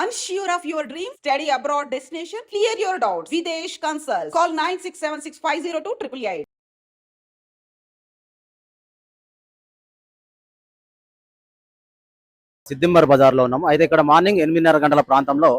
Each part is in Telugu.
Unsure of your dream? Study abroad destination? Clear your doubts. Videsh Consult. Call 9676502888. సిద్దింబర్ బజార్లో ఉన్నాము. అయితే ఇక్కడ మార్నింగ్ 8:30 గంటల ప్రాంతంలో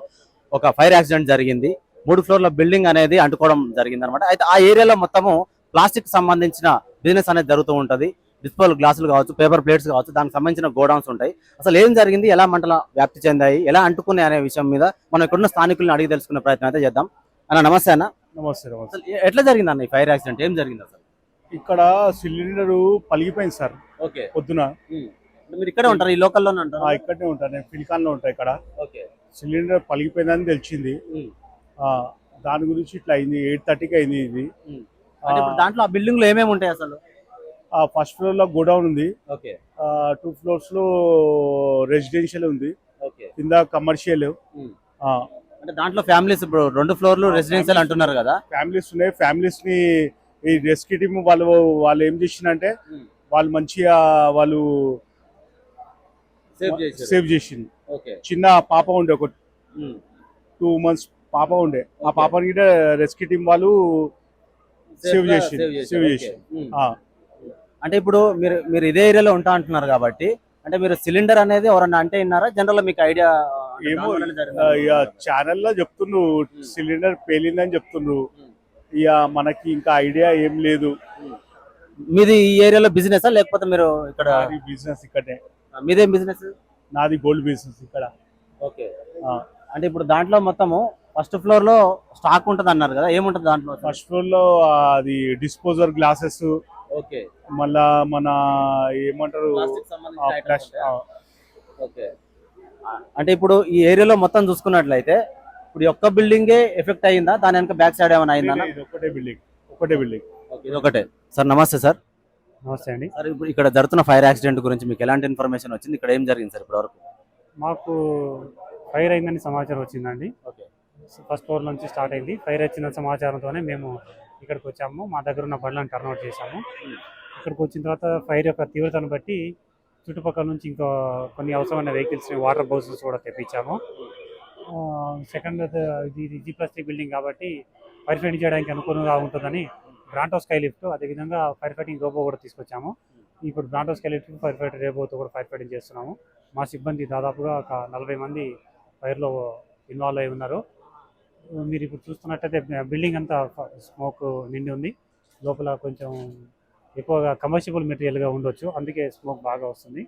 ఒక ఫైర్ యాక్సిడెంట్ జరిగింది. 3 ఫ్లోర్ల బిల్డింగ్ అనేది అంటుకోవడం జరిగింది అనమాట. అయితే ఆ ఏరియాలో మొత్తము ప్లాస్టిక్ సంబంధించిన బిజినెస్ అనేది జరుగుతూ ఉంటుంది. డిస్పోజల్ గ్లాసులు కావచ్చు, పేపర్ ప్లేట్స్ కావచ్చు, దానికి సంబంధించిన గోడౌన్స్ ఉంటాయి. అసలు ఏం జరిగింది, ఎలా మంటల వ్యాప్తి చెందాయి, ఎలా అంటుకున్నాయి అనే విషయం మీద మనం ఇక్కడున్న స్థానికులను అడిగి తెలుసుకునే ప్రయత్నం అయితే చేద్దాం. అన్న నమస్తే అన్న. నమస్తే. అసలు ఎట్లా జరిగింది అన్న ఈ ఫైర్ యాక్సిడెంట్, ఏం జరిగింది అసలు? ఇక్కడ సిలిండర్ పలిగిపోయింది సార్. ఓకే. పొద్దున మీరు ఇక్కడే ఉంటారు, ఈ లోకల్లోనే ఉంటారు? ఇక్కడనే ఉంటాను నేను, ఫిల్కాన్ లో ఉంటా. ఇక్కడ ఓకే. సిలిండర్ పలిగిపోయిందని తెలిసింది. దాని గురించి ఇట్లా అయింది. 8:30కి అయింది ఇది. దాంట్లో ఆ బిల్డింగ్ లో ఏమేమి ఉంటాయి అసలు? ఫస్ట్ ఫ్లోర్ లో గోడౌన్ ఉంది. ఓకే. 2 ఫ్లోర్స్ లో రెసిడెన్షియల్ ఉంది. ఓకే. కింద కమర్షియల్. అంటే దాంట్లో ఫ్యామిలీస్, ఇప్పుడు 2 ఫ్లోర్లు రెసిడెన్షియల్ అంటున్నారు కదా? ఫ్యామిలీస్ ఉన్నాయి. ఫ్యామిలీస్ ని ఈ రెస్క్యూ టీమ్ వాళ్ళు ఏం చేసిందంటే వాళ్ళు మంచిగా వాళ్ళు సేవ్ చేసింది. చిన్న పాప ఉండే, ఒక 2 months పాప ఉండే. ఆ పాపని రెస్క్యూ టీమ్ వాళ్ళు సేవ్ చేసి. అంటే ఇప్పుడు మీరు ఇదే ఏరియాలో ఉంటా అంటున్నారు కాబట్టి, అంటే మీరు సిలిండర్ అనేది ఎవరన్నా అంటే విన్నారా, జనరల్ మీకు ఐడియా? ఏమో ఇక ఛానల్లో చెప్తుండ్రు సిలిండర్ పేలిందని చెప్తుండ్రు. ఇక మనకి ఇంకా ఐడియా ఏం లేదు. మీది ఈ ఏరియాలో బిజినెస్ లేకపోతే మీరు ఇక్కడ? బిజినెస్ ఇక్కడే. మీదేం బిజినెస్? నాది గోల్డ్ బిజినెస్ ఇక్కడ. ఓకే. అంటే ఇప్పుడు దాంట్లో మొత్తము ఫస్ట్ ఫ్లోర్ లో స్టాక్ ఉంటుంది అన్నారు కదా, ఏముంటుంది దాంట్లో? ఫస్ట్ ఫ్లోర్ లో అది డిస్పోజర్ గ్లాసెస్. ఓకే. మళ్ళా మన ఏమంటారు, ఓకే. అంటే ఇప్పుడు ఈ ఏరియాలో మొత్తం చూసుకున్నట్లయితే ఇప్పుడు ఒక్క బిల్డింగే ఎఫెక్ట్ అయిందా, దాని వెనక బ్యాక్ సైడ్ ఏమైనా అయిందా? ఒకటే బిల్డింగ్. ఇది ఒకటే. సార్ నమస్తే సార్. నమస్తే అండి. సార్ ఇప్పుడు ఇక్కడ జరుగుతున్న ఫైర్ యాక్సిడెంట్ గురించి మీకు ఎలాంటి ఇన్ఫర్మేషన్ వచ్చింది, ఇక్కడ ఏం జరిగింది సార్ ఇప్పటి వరకు? మాకు ఫైర్ అయిందని సమాచారం వచ్చిందండి. ఓకే. ఫస్ట్ ఫ్లోర్ నుంచి స్టార్ట్ అయింది. ఫైర్ వచ్చిన సమాచారంతోనే మేము ఇక్కడికి వచ్చాము. మా దగ్గర ఉన్న బండ్లను టర్న్అవుట్ చేశాము. ఇక్కడికి వచ్చిన తర్వాత ఫైర్ యొక్క తీవ్రతను బట్టి చుట్టుపక్కల నుంచి ఇంకా కొన్ని అవసరమైన వెహికల్స్ని, వాటర్ బౌసెస్ కూడా తెప్పించాము. సెకండ్, ఇది G+3 బిల్డింగ్ కాబట్టి ఫైర్ ఫైటింగ్ చేయడానికి అనుకూలంగా ఉంటుందని బ్రాంటో స్కై లిఫ్ట్, అదేవిధంగా ఫైర్ ఫైటింగ్ రోబో కూడా తీసుకొచ్చాము. ఇప్పుడు Bronto sky lift, fire fighting రోబోతో కూడా ఫైర్ ఫైటింగ్ చేస్తున్నాము. మా సిబ్బంది దాదాపుగా ఒక 40 మంది ఫైర్లో ఇన్వాల్వ్ అయి ఉన్నారు. మీరు ఇప్పుడు చూస్తున్నట్టయితే బిల్డింగ్ అంతా స్మోక్ నిండి ఉంది. లోపల కొంచెం ఎక్కువగా కమర్షియబుల్ మెటీరియల్గా ఉండొచ్చు, అందుకే స్మోక్ బాగా వస్తుంది.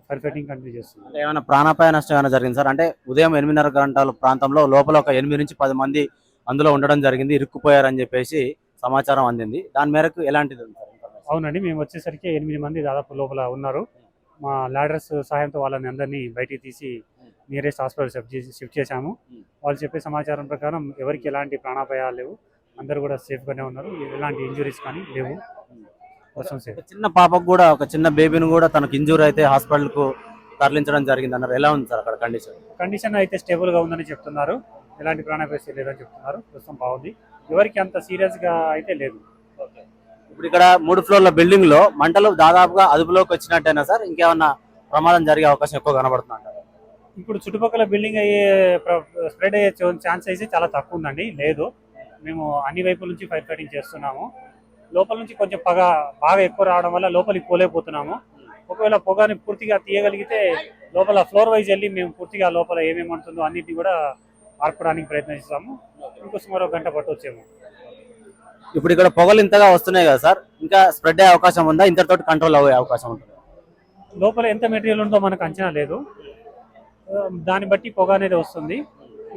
ఫైర్ ఫైటింగ్ కంటిన్యూ చేస్తుంది. ఏమైనా ప్రాణాపాయ నష్టం ఏమైనా జరిగింది సార్? అంటే ఉదయం 8:30 గంటల ప్రాంతంలో లోపల ఒక 8 నుంచి 10 మంది అందులో ఉండడం జరిగింది, ఇరుక్కుపోయారని చెప్పేసి సమాచారం అందింది. దాని మేరకు ఎలాంటిది? అవునండి, మేము వచ్చేసరికి 8 మంది దాదాపు లోపల ఉన్నారు. మా లాడర్స్ సహాయంతో వాళ్ళని అందరినీ బయటికి తీసి నియరెస్ట్ హాస్పిటల్ షిఫ్ట్ చేశాము. వాళ్ళు చెప్పే సమాచారం ప్రకారం ఎవరికి ఎలాంటి ప్రాణాపాయాలు లేవు, అందరూ కూడా సేఫ్గానే ఉన్నారు. ఎలాంటి ఇంజురీస్ కానీ లేవు. చిన్న పాపకు కూడా, ఒక చిన్న బేబీని కూడా తనకు ఇంజూరీ అయితే హాస్పిటల్ కు తరలించడం జరిగింది అన్నారు. ఎలా ఉంది సార్ అక్కడ కండిషన్? అయితే స్టేబుల్ గా ఉందని చెప్తున్నారు. ఎలాంటి ప్రాణాపాయం లేదని చెప్తున్నారు. ప్రస్తుతం బాగుంది, ఎవరికి అంత సీరియస్ గా అయితే లేదు. ఇప్పుడు ఇక్కడ 3 ఫ్లోర్ల బిల్డింగ్ లో మంటలు దాదాపుగా అదుపులోకి వచ్చినట్టేనా సార్, ఇంకేమన్నా ప్రమాదం జరిగే అవకాశం ఎక్కువ కనబడుతుంది? ఇప్పుడు చుట్టుపక్కల బిల్డింగ్ స్ప్రెడ్ అయ్యే ఛాన్స్ అయితే చాలా తక్కువ ఉందండి. లేదు, మేము అన్ని వైపుల నుంచి ఫైర్ ఫైటింగ్ చేస్తున్నాము. లోపల నుంచి కొంచెం పొగ బాగా ఎక్కువ రావడం వల్ల లోపలికి పోలేకపోతున్నాము. ఒకవేళ పొగని పూర్తిగా తీయగలిగితే లోపల ఫ్లోర్ వైజ్ వెళ్ళి మేము పూర్తిగా లోపల ఏమేమి ఉంటుందో అన్నింటినీ కూడా ఆర్పడానికి ప్రయత్నిస్తాము. ఇంకో సుమారు 1 గంట పట్టొచ్చేమో. ఇప్పుడు ఇక్కడ పొగలు ఇంతగా వస్తున్నాయి కదా సార్, ఇంకా స్ప్రెడ్ అయ్యే అవకాశం ఉందా? ఇంతతో కంట్రోల్ అయ్యే అవకాశం ఉంటుంది? లోపల ఎంత మెటీరియల్ ఉందో మనకు అంచనా లేదు, దాన్ని బట్టి పొగ అనేది వస్తుంది.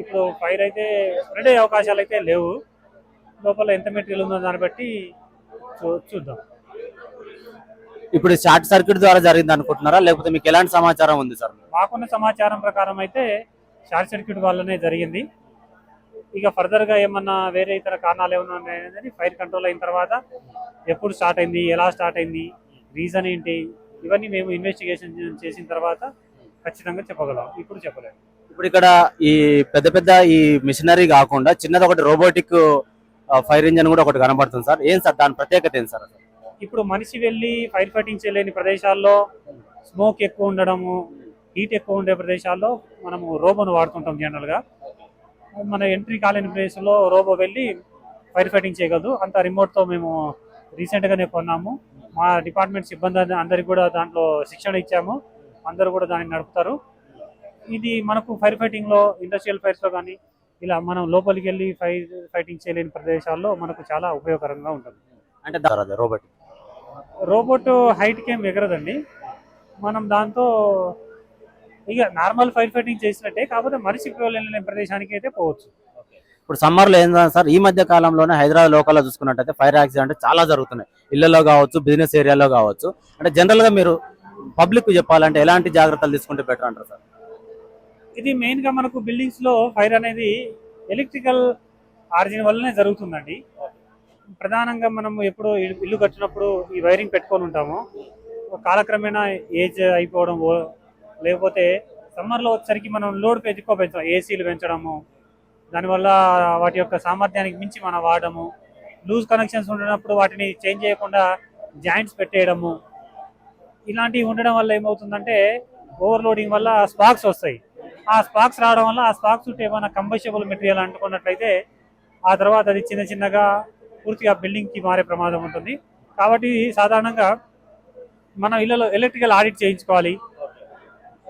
ఇప్పుడు ఫైర్ అయితే స్ప్రెడ్ అయ్యే అవకాశాలు అయితే లేవు. లోపల ఎంత మెటీరియల్ ఉందో దాన్ని బట్టి చూద్దాం. ఇప్పుడు షార్ట్ సర్క్యూట్ ద్వారా జరిగింది అనుకుంటున్నారా, లేకపోతే మీకు ఎలాంటి సమాచారం ఉంది సార్? మాకున్న సమాచారం ప్రకారం అయితే షార్ట్ సర్క్యూట్ వల్లనే జరిగింది. ఇక ఫర్దర్గా ఏమన్నా వేరే ఇతర కారణాలు ఏమన్నా ఉన్నాయనేది ఫైర్ కంట్రోల్ అయిన తర్వాత ఎప్పుడు స్టార్ట్ అయింది, ఎలా స్టార్ట్ అయింది, రీజన్ ఏంటి, ఇవన్నీ మేము ఇన్వెస్టిగేషన్ చేసిన తర్వాత ఖచ్చితంగా చెప్పగలం. ఇప్పుడు చెప్పలేము. ఇప్పుడు ఇక్కడ ఈ పెద్ద ఈ మిషనరీ కాకుండా చిన్నది ఒకటి రోబోటిక్ ఫైర్ ఇంజన్ కూడా ఒకటి కనబడుతుంది సార్, ఏం సార్ దాని ప్రత్యేకత ఏం సార్? ఇప్పుడు మనిషి వెళ్ళి ఫైర్ ఫైటింగ్ చేయలేని ప్రదేశాల్లో స్మోక్ ఎక్కువ ఉండడము, హీట్ ఎక్కువ ఉండే ప్రదేశాల్లో మనము రోబోను వాడుతుంటాం జనరల్గా. మన ఎంట్రీ కాలేని ప్లేస్లో రోబో వెళ్ళి ఫైర్ ఫైటింగ్ చేయగలదు. అంత రిమోట్తో మేము రీసెంట్గానే కొన్నాము. మా డిపార్ట్మెంట్ సిబ్బంది అందరికి కూడా దాంట్లో శిక్షణ ఇచ్చాము. అందరూ కూడా దాన్ని నడుపుతారు. ఇది మనకు ఫైర్ ఫైటింగ్లో, ఇండస్ట్రియల్ ఫైర్స్లో కానీ ఇలా మనం లోపలికి వెళ్ళి ఫైటింగ్ చేయలేని ప్రదేశాల్లో మనకు చాలా ఉపయోగకరంగా ఉంటుంది. అంటే రోబోట్ హైట్కి ఏం ఎగరదండి. మనం దాంతో ఇక నార్మల్ ఫైర్ ఫైటింగ్ చేసినట్టే, కాకపోతే మనిషి వెళ్ళలేని ప్రదేశానికి అయితే పోవచ్చు. ఇప్పుడు సమ్మర్ లో ఏంటంటే సార్, ఈ మధ్య కాలంలోనే హైదరాబాద్ లోకల్లో చూసుకున్నట్టయితే ఫైర్ యాక్సిడెంట్ చాలా జరుగుతున్నాయి. ఇళ్లలో కావచ్చు, బిజినెస్ ఏరియాలో కావచ్చు. అంటే జనరల్ గా మీరు పబ్లిక్ చెప్పాలంటే ఎలాంటి జాగ్రత్తలు తీసుకుంటే బెటర్ అంటారు సార్? ఇది మెయిన్ గా మనకు బిల్డింగ్స్ లో ఫైర్ అనేది ఎలక్ట్రికల్ ఆరిజిన్ వల్లనే జరుగుతుందండి. ప్రధానంగా మనం ఎప్పుడు ఇల్లు కట్టినప్పుడు ఈ వైరింగ్ పెట్టుకొని ఉంటాము. కాలక్రమేణా ఏజ్ అయిపోవడం, లేకపోతే సమ్మర్లో వచ్చేసరికి మనం లోడ్ ఎక్కువ పెంచడం, ఏసీలు పెంచడము, దానివల్ల వాటి యొక్క సామర్థ్యానికి మించి మనం వాడము, లూజ్ కనెక్షన్స్ ఉండనప్పుడు వాటిని చేంజ్ చేయకుండా జాయింట్స్ పెట్టేయడము, ఇలాంటివి ఉండడం వల్ల ఏమవుతుందంటే ఓవర్లోడింగ్ వల్ల స్పార్క్స్ వస్తాయి. ఆ స్పార్క్స్ రావడం వల్ల ఆ స్పార్క్స్ చుట్టూ ఏమైనా కంబస్టబుల్ మెటీరియల్ అంటుకున్నట్లయితే ఆ తర్వాత అది చిన్న చిన్నగా పూర్తిగా బిల్డింగ్కి మారే ప్రమాదం ఉంటుంది. కాబట్టి సాధారణంగా మనం ఇళ్లలో ఎలక్ట్రికల్ ఆడిట్ చేయించుకోవాలి.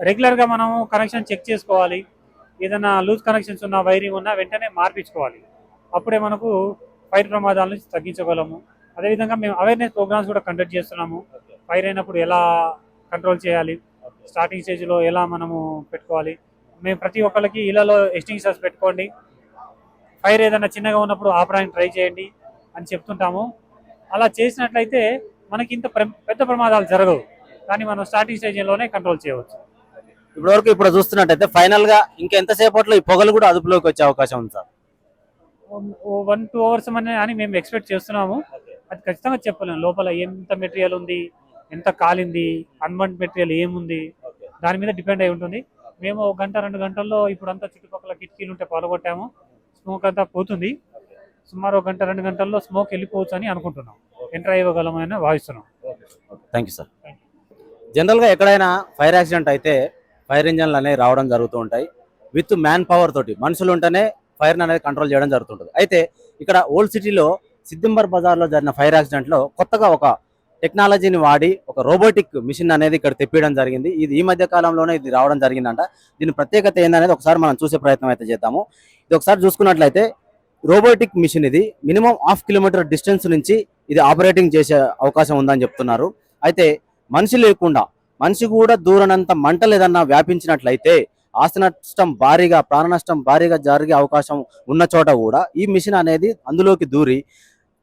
రెగ్యులర్గా మనం కనెక్షన్ చెక్ చేసుకోవాలి. ఏదైనా లూజ్ కనెక్షన్స్ ఉన్న, వైరింగ్ ఉన్నా వెంటనే మార్పించుకోవాలి. అప్పుడే మనకు ఫైర్ ప్రమాదాల నుంచి తగ్గించగలము. అదేవిధంగా మేము అవేర్నెస్ ప్రోగ్రామ్స్ కూడా కండక్ట్ చేస్తున్నాము. ఫైర్ అయినప్పుడు ఎలా కంట్రోల్ చేయాలి, స్టార్టింగ్ స్టేజ్లో ఎలా మనము పెట్టుకోవాలి. మేము ప్రతి ఒక్కరికి ఇళ్లలో ఎక్స్టింగ్విషర్స్ పెట్టుకోండి, ఫైర్ ఏదైనా చిన్నగా ఉన్నప్పుడు ఆపడానికి ట్రై చేయండి అని చెప్తుంటాము. అలా చేసినట్లయితే మనకి ఇంత పెద్ద ప్రమాదాలు జరగవు, కానీ మనం స్టార్టింగ్ స్టేజ్లోనే కంట్రోల్ చేయవచ్చు. ఇప్పుడు చూస్తున్నట్టయితే ఫైనల్ గా ఇంకెంతసేపట్లో ఈ పొగలు కూడా అదుపులోకి వచ్చే అవకాశం ఉంది సార్? 1-2 అవర్స్ అని మేము ఎక్స్పెక్ట్ చేస్తున్నాము. అది ఖచ్చితంగా చెప్పలేము. లోపల ఎంత మెటీరియల్ ఉంది, ఎంత కాలింది, అన్బండ్ మెటీరియల్ ఏముంది, దాని మీద డిపెండ్ అయి ఉంటుంది. మేము 1-2 గంటల్లో ఇప్పుడంతా చుట్టుపక్కల కిటికీలు ఉంటే పాల్గొట్టాము. స్మోక్ అంతా పోతుంది. సుమారు 1-2 గంటల్లో స్మోక్ వెళ్ళిపోవచ్చు అని అనుకుంటున్నాం. ఎంటర్ అయ్యగలమని భావిస్తున్నాం. Thank you sir. జనరల్గా ఎక్కడైనా ఫైర్ యాక్సిడెంట్ అయితే ఫైర్ ఇంజన్లు అనేవి రావడం జరుగుతూ ఉంటాయి. విత్ మ్యాన్ పవర్ తోటి మనుషులు ఉంటేనే ఫైర్ అనేది కంట్రోల్ చేయడం జరుగుతుంటుంది. అయితే ఇక్కడ ఓల్డ్ సిటీలో సిద్దింబర్ బజార్లో జరిగిన ఫైర్ యాక్సిడెంట్లో కొత్తగా ఒక టెక్నాలజీని వాడి ఒక రోబోటిక్ మిషన్ అనేది ఇక్కడ తెప్పించడం జరిగింది. ఇది ఈ మధ్య కాలంలోనే ఇది రావడం జరిగిందంట. దీని ప్రత్యేకత ఏందనేది ఒకసారి మనం చూసే ప్రయత్నం అయితే చేద్దాము. ఇది ఒకసారి చూసుకున్నట్లయితే రోబోటిక్ మిషన్ ఇది మినిమం 1/2 కిలోమీటర్ డిస్టెన్స్ నుంచి ఇది ఆపరేటింగ్ చేసే అవకాశం ఉందని చెప్తున్నారు. అయితే మనిషి లేకుండా, మనిషి కూడా దూరనంత మంటలు ఏదన్నా వ్యాపించినట్లయితే ఆస్తి నష్టం భారీగా, ప్రాణ నష్టం భారీగా జరిగే అవకాశం ఉన్న చోట కూడా ఈ మిషన్ అనేది అందులోకి దూరి,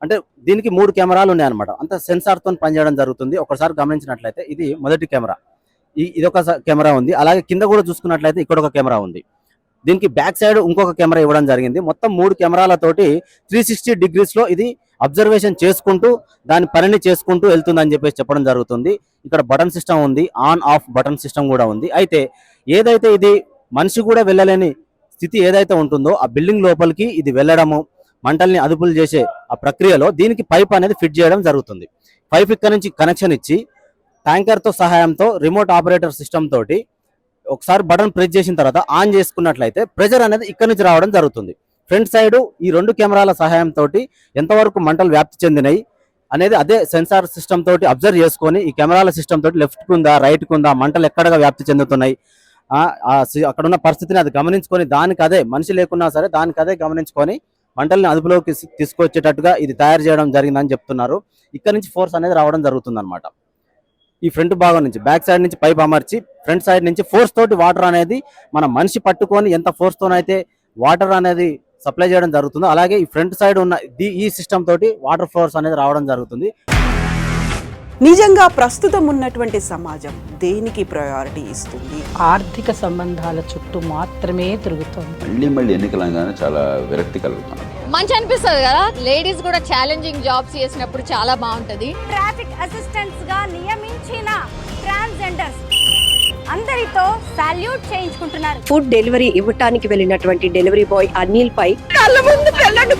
అంటే దీనికి 3 కెమెరాలు ఉన్నాయన్నమాట. అంత సెన్సార్తో పనిచేయడం జరుగుతుంది. ఒకసారి గమనించినట్లయితే ఇది మొదటి కెమెరా, ఇది ఒక కెమెరా ఉంది. అలాగే కింద కూడా చూసుకున్నట్లయితే ఇక్కడ ఒక కెమెరా ఉంది. దీనికి బ్యాక్ సైడ్ ఇంకొక కెమెరా ఇవ్వడం జరిగింది. మొత్తం 3 కెమెరాలతోటి 360 డిగ్రీస్లో ఇది అబ్జర్వేషన్ చేసుకుంటూ దాని పనిని చేసుకుంటూ వెళ్తుందని చెప్పేసి చెప్పడం జరుగుతుంది. ఇక్కడ బటన్ సిస్టమ్ ఉంది, ఆన్ ఆఫ్ బటన్ సిస్టమ్ కూడా ఉంది. అయితే ఏదైతే ఇది మనిషి కూడా వెళ్ళలేని స్థితి ఏదైతే ఉంటుందో ఆ బిల్డింగ్ లోపలికి ఇది వెళ్ళడము, మంటల్ని అదుపులు చేసే ఆ ప్రక్రియలో దీనికి పైప్ అనేది ఫిట్ చేయడం జరుగుతుంది. పైప్ ఇక్కడ నుంచి కనెక్షన్ ఇచ్చి ట్యాంకర్తో సహాయంతో రిమోట్ ఆపరేటర్ సిస్టమ్ తోటి ఒకసారి బటన్ ప్రెస్ చేసిన తర్వాత ఆన్ చేసుకున్నట్లయితే ప్రెజర్ అనేది ఇక్కడ నుంచి రావడం జరుగుతుంది. ఫ్రంట్ సైడ్ ఈ 2 కెమెరాల సహాయంతో ఎంతవరకు మంటలు వ్యాప్తి చెందినాయి అనేది అదే సెన్సార్ సిస్టమ్ తోటి అబ్జర్వ్ చేసుకొని ఈ కెమెరాల సిస్టమ్ తోటి లెఫ్ట్ కుందా, రైట్ కుందా, మంటలు ఎక్కడగా వ్యాప్తి చెందుతున్నాయి, అక్కడ ఉన్న పరిస్థితిని అది గమనించుకొని దానికి అదే, మనిషి లేకున్నా సరే దానికి అదే గమనించుకొని మంటల్ని అదుపులోకి తీసుకొచ్చేటట్టుగా ఇది తయారు చేయడం జరిగిందని చెప్తున్నారు. ఇక్కడ నుంచి ఫోర్స్ అనేది రావడం జరుగుతుంది అనమాట. ఈ ఫ్రంట్ భాగం నుంచి, బ్యాక్ సైడ్ నుంచి పైప్ అమర్చి ఫ్రంట్ సైడ్ నుంచి ఫోర్స్ తోటి వాటర్ అనేది మన మనిషి పట్టుకొని ఎంత ఫోర్స్ తోనైతే వాటర్ అనేది సప్లై చేయడం జరుగుతుందో అలాగే ఈ ఫ్రంట్ సైడ్ ఉన్న ఈ సిస్టమ్ తోటి వాటర్ ఫోర్స్ అనేది రావడం జరుగుతుంది. నిజంగా ప్రస్తుతం ఉన్నటువంటి సమాజం దేనికి ప్రయారిటీ ఇస్తుంది? ఆర్థిక సంబంధాల చుట్టూ మాత్రమే తిరుగుతోంది. మళ్ళీ ఎన్నికలంగానే చాలా విరక్తి కలుగుతున్నాం. మంచి అనిపిస్తుంది కదా, లేడీస్ కూడా ఛాలెంజింగ్ జాబ్స్ చేసినప్పుడు చాలా బాగుంటది. ట్రాఫిక్ అసిస్టెంట్స్ గా నియమించిన ట్రాన్స్జెండర్స్ అందరితో సాల్యూట్ చేయించుకుంటున్నారు. ఫుడ్ డెలివరీ ఇవ్వటానికి వెళ్ళినటువంటి డెలివరీ బాయ్ అనిల్ పై కళ్ళ ముందు పెళ్ళండి